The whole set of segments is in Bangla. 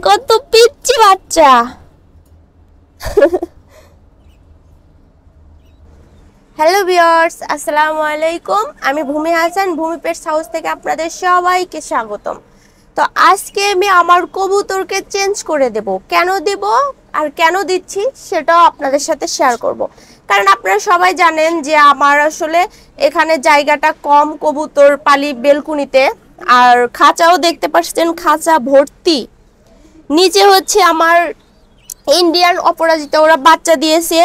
কত পিচ্চি বাচ্চা। হ্যালো ভিউয়ার্স, আসসালামু আলাইকুম। আমি ভূমি হাসান, ভূমি পেটস হাউস থেকে আপনাদের সবাইকে স্বাগতম। তো আজকে আমি আমার কবুতরকে চেঞ্জ করে দেব। কেন দেব আর কেন দিচ্ছি সেটাও আপনাদের সাথে শেয়ার করব। কারণ আপনারা সবাই জানেন যে আমার আসলে এখানে জায়গাটা কম, কবুতর পালি বেলকুনিতে, আর খাঁচাও দেখতে পাচ্ছেন খাঁচা ভর্তি। নিচে হচ্ছে আমার ইন্ডিয়ান অপরাজিতা, ওরা বাচ্চা দিয়েছে,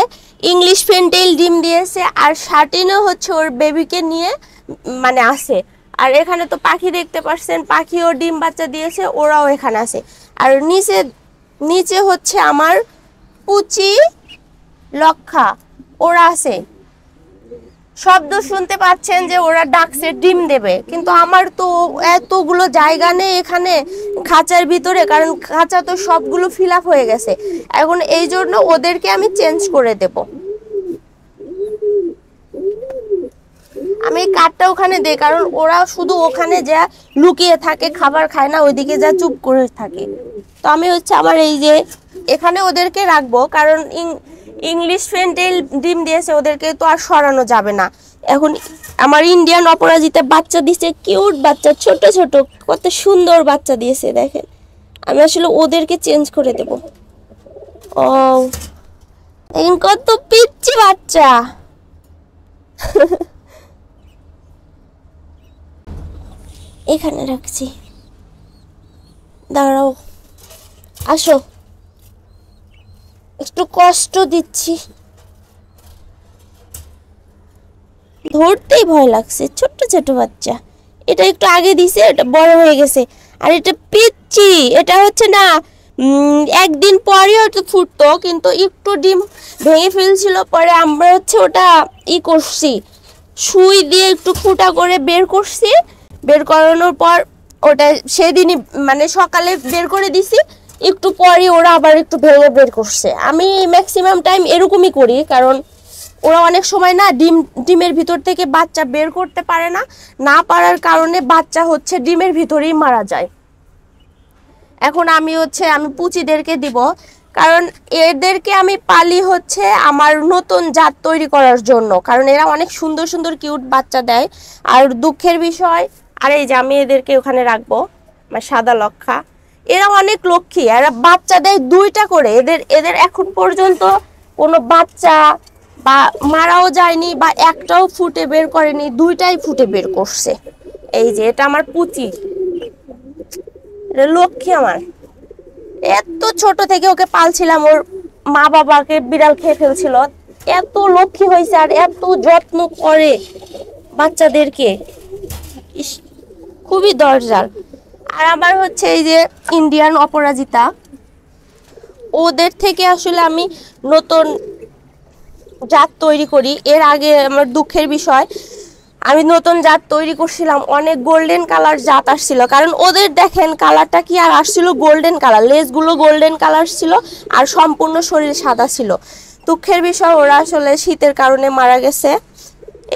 ইংলিশ ফেন্টেল ডিম দিয়েছে, আর শার্টিনও হচ্ছে ওর বেবিকে নিয়ে মানে আছে। আর এখানে তো পাখি দেখতে পাচ্ছেন, পাখিও ডিম বাচ্চা দিয়েছে, ওরাও এখানে আছে। আর নিচে নিচে হচ্ছে আমার পুচি লক্ষা, ওরা আছে। শব্দ শুনতে পাচ্ছেন যে ওরা ডাকছে ডিম দেবে, কিন্তু আমার তো এতগুলো জায়গা নেই এখানে খাঁচার ভিতরে, কারণ খাঁচা তো সবগুলো ফিল আপ হয়ে গেছে। এখন এই জন্য ওদেরকে আমি চেঞ্জ করে দেব। আমি কাঠটা ওখানে দেই, কারণ ওরা শুধু ওখানে যা লুকিয়ে থাকে, খাবার খায় না, ওইদিকে যা চুপ করে থাকে। তো আমি হচ্ছে আমার এই যে এখানে ওদেরকে রাখবো, কারণ ইংলিশ ফেন্টেল ডিম দিয়েছে, ওদেরকে তো আর সরানো যাবে না। এখন আমার ইন্ডিয়ান অপরাজিতা বাচ্চা দিয়েছে, কিউট বাচ্চা, ছোট ছোট কত সুন্দর বাচ্চা দিয়েছে দেখেন। আমি আসলে ওদেরকে চেঞ্জ করে দেব। ও এখন কত পিচ্চি বাচ্চা। এখানে রাখছি, দাঁড়াও, আসো, একটু কষ্ট দিচ্ছি, ধরতেই ভয় লাগছে, ছোট্ট ছোট বাচ্চা। এটা একটু আগে দিছে, এটা বড় হয়ে গেছে। আর এটা পিচ্চি, এটা হচ্ছে না একদিন পরে হয়তো ফুটতো, কিন্তু একটু ডিম ভেঙে ফেলছিল, পরে আমরা হচ্ছে ওটা করছি, সুই দিয়ে একটু ফুটা করে বের করছি। বের করানোর পর ওটা সেদিনই মানে সকালে বের করে দিছি, একটু পরে ওরা আবার একটু ভেঙে বের করছে। আমি ম্যাক্সিমাম টাইম এরকমই করি, কারণ ওরা অনেক সময় না ডিমের ভিতর থেকে বাচ্চা বের করতে পারে না, না পারার কারণে বাচ্চা হচ্ছে ডিমের ভিতরেই মারা যায়। এখন আমি পুচিদেরকে দিব, কারণ এদেরকে আমি পালি হচ্ছে আমার নতুন জাত তৈরি করার জন্য, কারণ এরা অনেক সুন্দর সুন্দর কিউট বাচ্চা দেয়। আর দুঃখের বিষয়, আর এই যে আমি এদেরকে ওখানে রাখবো, আমার সাদা লক্ষা, এরা অনেক লক্ষ্মী, এরা বাচ্চা দেয় 2টা করে। এদের এখন পর্যন্ত কোনো বাচ্চা বা মারাও যায়নি, বা একটাও ফুটে বের করেনি, 2টাই ফুটে বের করছে। এই যে এটা আমার পুচি, লক্ষ্মী আমার। এত ছোট থেকে ওকে পালছিলাম, ওর মা বাবাকে বিড়াল খেয়ে ফেলছিল, এত লক্ষ্মী হয়েছে আর এত যত্ন করে বাচ্চাদেরকে, খুবই দরজাল। আর আমার হচ্ছে এই যে ইন্ডিয়ান অপরাজিতা, ওদের থেকে আসলে আমি নতুন জাত তৈরি করি। এর আগে আমার দুঃখের বিষয়, আমি নতুন জাত তৈরি করছিলাম, অনেক গোল্ডেন কালার জাত আসছিল, কারণ ওদের দেখেন কালারটা কি আর আসছিল, গোল্ডেন কালার, লেজগুলো গোল্ডেন কালার ছিল, আর সম্পূর্ণ শরীর সাদা ছিল। দুঃখের বিষয় ওরা আসলে শীতের কারণে মারা গেছে,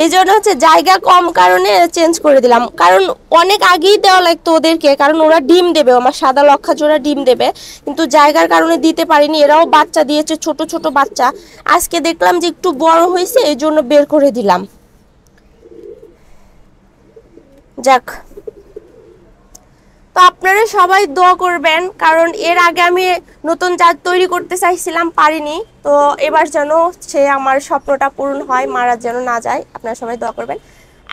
এই জন্য হচ্ছে জায়গা কম কারণে চেঞ্জ করে দিলাম। কারণ অনেক আগেই দেওয়া লাগতো ওদেরকে, কারণ ওরা ডিম দেবে, আমার সাদা লক্ষা জোড়া ডিম দেবে, কিন্তু জায়গার কারণে দিতে পারিনি। এরাও বাচ্চা দিয়েছে, ছোট ছোট বাচ্চা। আজকে দেখলাম যে একটু বড় হয়েছে, এই জন্য বের করে দিলাম। যাক, তো আপনারা সবাই দোয়া করবেন, কারণ এর আগে আমি নতুন জাত তৈরি করতে চাইছিলাম, পারিনি। তো এবার যেন সে আমার স্বপ্নটা পূরণ হয়, মারা যেন না যায়। আপনারা সবাই দোয়া করবেন,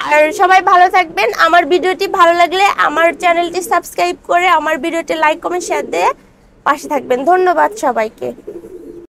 আর সবাই ভালো থাকবেন। আমার ভিডিওটি ভালো লাগলে আমার চ্যানেলটি সাবস্ক্রাইব করে আমার ভিডিওটি লাইক কমেন্ট শেয়ার দিয়ে পাশে থাকবেন। ধন্যবাদ সবাইকে।